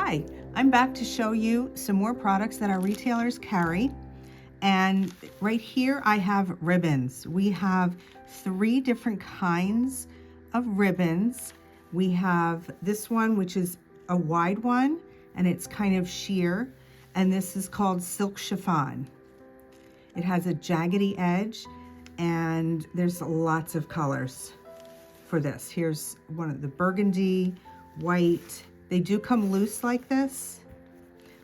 Hi, I'm back to show you some more products that our retailers carry. And right here I have ribbons. We have 3 different kinds of ribbons. We have this one, which is a wide one, and it's kind of sheer. And this is called silk chiffon. It has a jaggedy edge, and there's lots of colors for this. Here's one of the burgundy, white. They do come loose like this,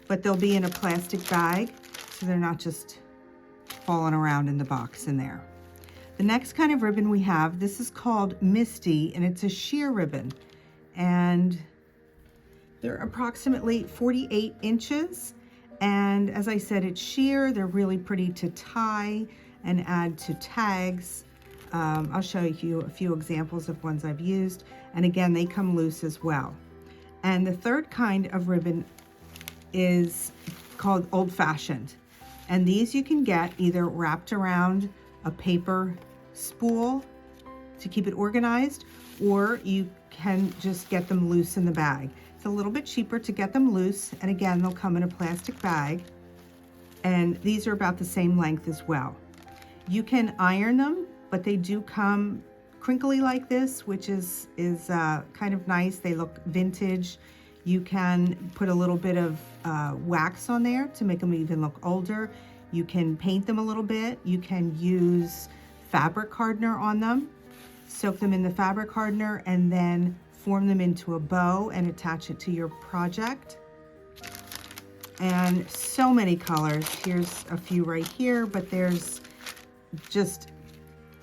but they'll be in a plastic bag, so they're not just falling around in the box in there. The next kind of ribbon we have, this is called Misty, and it's a sheer ribbon. And they're approximately 48 inches. And as I said, it's sheer. They're really pretty to tie and add to tags. I'll show you a few examples of ones I've used. And again, they come loose as well. And the third kind of ribbon is called Old Fashioned. And these you can get either wrapped around a paper spool to keep it organized, or you can just get them loose in the bag. It's a little bit cheaper to get them loose, and again, they'll come in a plastic bag. And these are about the same length as well. You can iron them, but they do come crinkly like this, which is kind of nice. They look vintage. You can put a little bit of wax on there to make them even look older. You can paint them a little bit. You can use fabric hardener on them, soak them in the fabric hardener, and then form them into a bow and attach it to your project. And so many colors. Here's a few right here, but there's just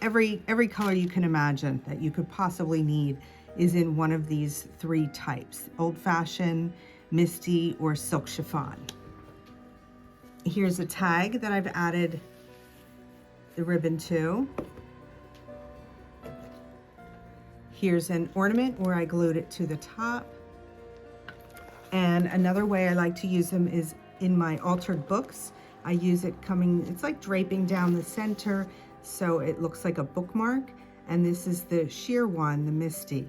every color you can imagine that you could possibly need is in one of these 3 types: Old Fashioned, Misty, or Silk Chiffon. Here's a tag that I've added the ribbon to. Here's an ornament where I glued it to the top. And another way I like to use them is in my altered books. I use it it's like draping down the center, so it looks like a bookmark. And this is the sheer one, the Misty.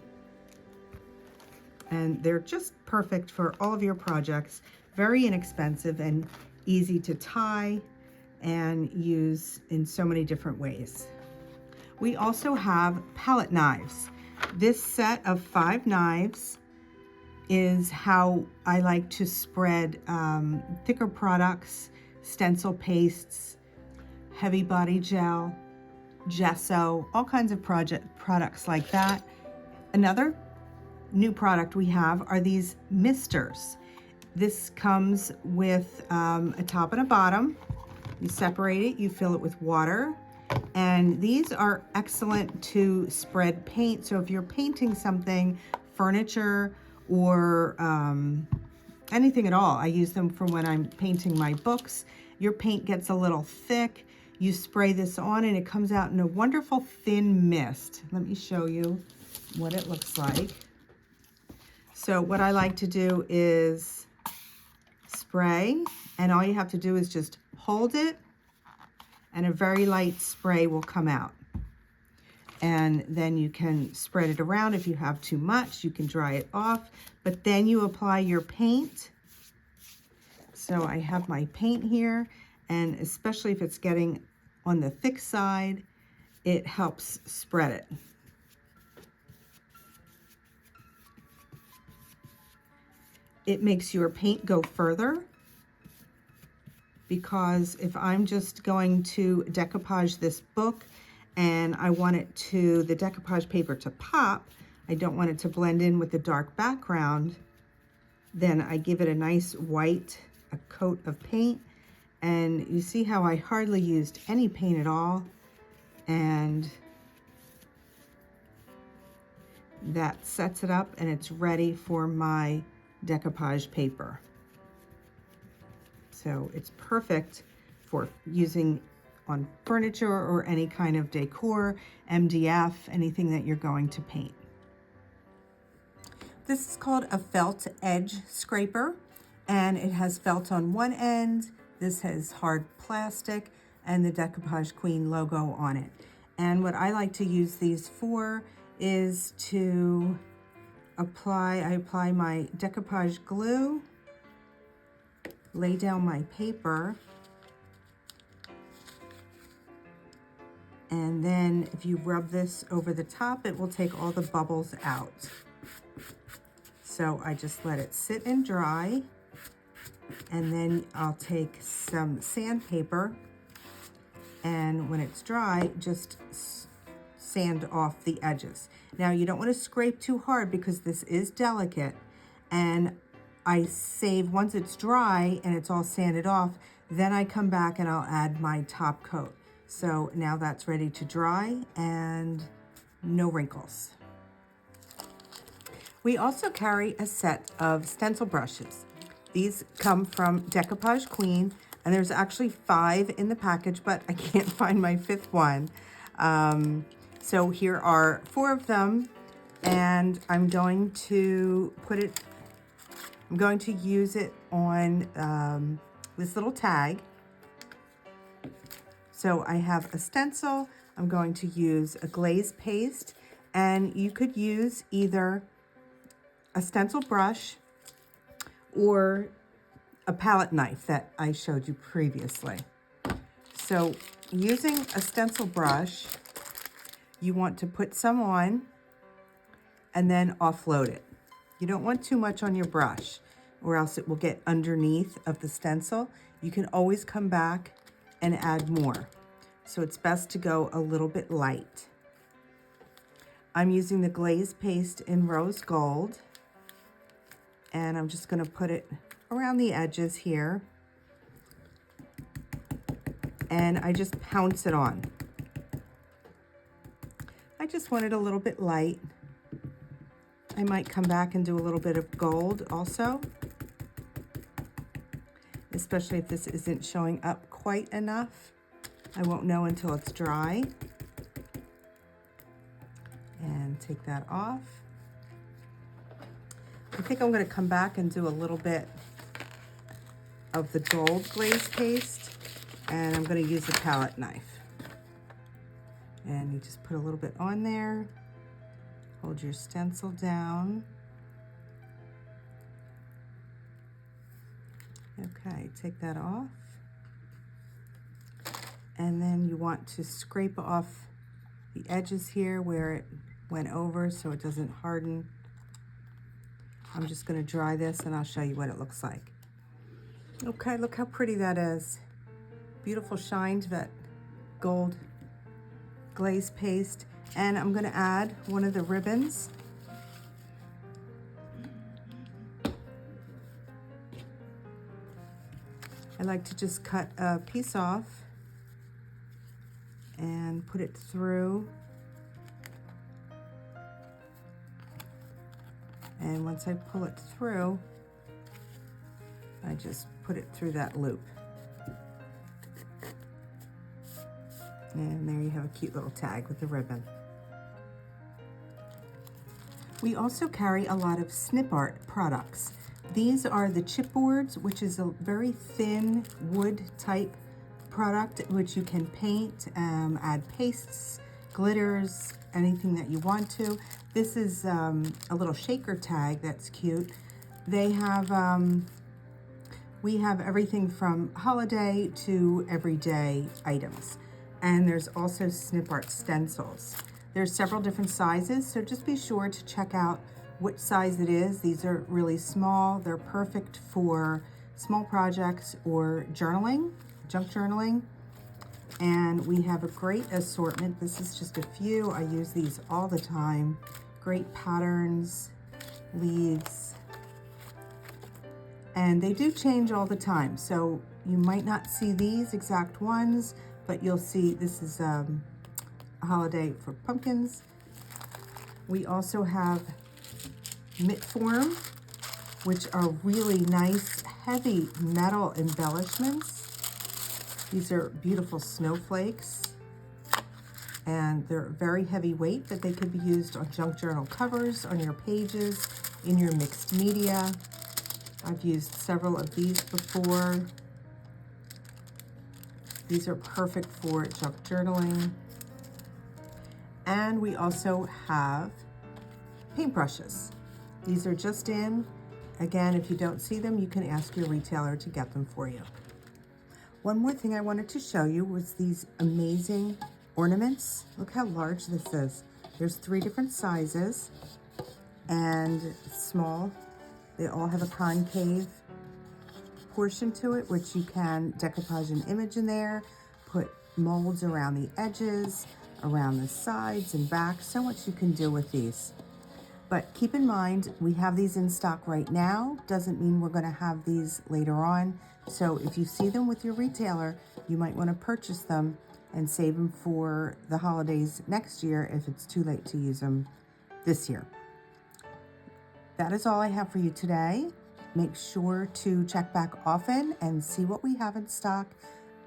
And they're just perfect for all of your projects. Very inexpensive and easy to tie and use in so many different ways. We also have pallet knives. This set of 5 knives is how I like to spread thicker products, stencil pastes, heavy body gel, gesso, all kinds of products like that. Another new product we have are these misters. This comes with a top and a bottom. You separate it, you fill it with water, and these are excellent to spread paint. So if you're painting something, furniture, or anything at all, I use them for when I'm painting my books. Your paint gets a little thick. You spray this on and it comes out in a wonderful thin mist. Let me show you what it looks like. So what I like to do is spray, and all you have to do is just hold it and a very light spray will come out. And then you can spread it around. If you have too much, you can dry it off, but then you apply your paint. So I have my paint here, and especially if it's getting on the thick side, it helps spread it. It makes your paint go further, because if I'm just going to decoupage this book and I want the decoupage paper to pop, I don't want it to blend in with the dark background, then I give it a nice white, a coat of paint. And you see how I hardly used any paint at all, and that sets it up and it's ready for my decoupage paper. So it's perfect for using on furniture or any kind of decor, MDF, anything that you're going to paint. This is called a felt edge scraper, and it has felt on one end. This has hard plastic and the Decoupage Queen logo on it. And what I like to use these for is to I apply my decoupage glue lay down my paper, and then if you rub this over the top, it will take all the bubbles out. So I just let it sit and dry, and then I'll take some sandpaper, and when it's dry, just sand off the edges. Now you don't want to scrape too hard because this is delicate, and I save once it's dry and it's all sanded off, then I come back and I'll add my top coat. So now that's ready to dry and no wrinkles. We also carry a set of stencil brushes. These come from Decoupage Queen, and there's actually 5 in the package, but I can't find my 5th one. So here are 4 of them, and I'm going to use it on this little tag. So I have a stencil, I'm going to use a glaze paste, and you could use either a stencil brush or a palette knife that I showed you previously. So using a stencil brush, you want to put some on and then offload it. You don't want too much on your brush or else it will get underneath of the stencil. You can always come back and add more. So it's best to go a little bit light. I'm using the glaze paste in rose gold, and I'm just going to put it around the edges here, and I just pounce it on. I just want it a little bit light. I might come back and do a little bit of gold also, especially if this isn't showing up quite enough. I won't know until it's dry. And take that off. I think I'm going to come back and do a little bit of the gold glaze paste, and I'm going to use a palette knife. And you just put a little bit on there, hold your stencil down. Okay, take that off. And then you want to scrape off the edges here where it went over so it doesn't harden. I'm just going to dry this and I'll show you what it looks like. Okay, look how pretty that is. Beautiful shine to that gold glaze paste. And I'm going to add one of the ribbons. I like to just cut a piece off and put it through. And once I pull it through, I just put it through that loop. And there you have a cute little tag with the ribbon. We also carry a lot of SnipArt products. These are the chipboards, which is a very thin wood type product which you can paint, add pastes, glitters, anything that you want to. This is a little shaker tag that's cute. They have, we have everything from holiday to everyday items. And there's also SnipArt stencils. There's several different sizes, so just be sure to check out which size it is. These are really small. They're perfect for small projects or journaling, junk journaling. And we have a great assortment. This is just a few. I use these all the time. Great patterns, leaves. And they do change all the time. So you might not see these exact ones, but you'll see this is a holiday for pumpkins. We also have mitt form, which are really nice, heavy metal embellishments. These are beautiful snowflakes, and they're very heavyweight, but they could be used on junk journal covers, on your pages, in your mixed media. I've used several of these before. These are perfect for junk journaling. And we also have paintbrushes. These are just in, Again, if you don't see them, you can ask your retailer to get them for you. One more thing I wanted to show you was these amazing ornaments. Look how large this is. There's 3 different sizes and small. They all have a concave portion to it, which you can decoupage an image in there, put molds around the edges, around the sides and back. So much you can do with these. But keep in mind, we have these in stock right now. Doesn't mean we're going to have these later on. So if you see them with your retailer, you might want to purchase them and save them for the holidays next year if it's too late to use them this year. That is all I have for you today. Make sure to check back often and see what we have in stock.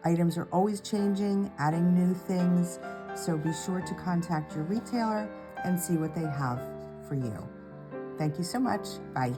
Items are always changing, adding new things. So be sure to contact your retailer and see what they have for you. Thank you so much. Bye.